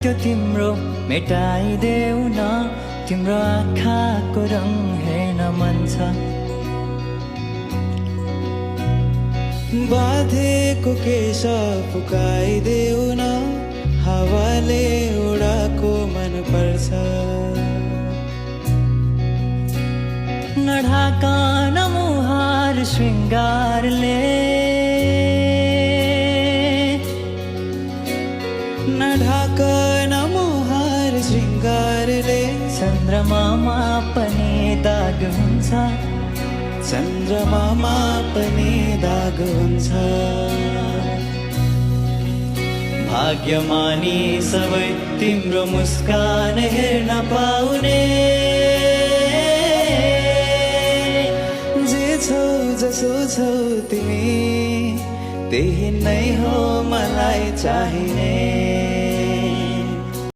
त्यो तिम्रो मेटाइदेऊ न, तिम्रो आँखाको रङ हेर्न मन छ। बाँधेको केश फुकाइदेऊ न, हावाले उडाको मन पर्छ। नढाका नमुहार श्रृङ्गारले, नढाक नमुहार श्रृङ्गारले, चन्द्रमामा पनि दाग हुन्छ, चन्द्रमामा पनि दाग हुन्छ। भाग्यमानी सबै तिम्रो मुस्कान हेर्न पाउने। जे छौ जसो छौ तिमी, त्यही नै हो मलाई चाहिने।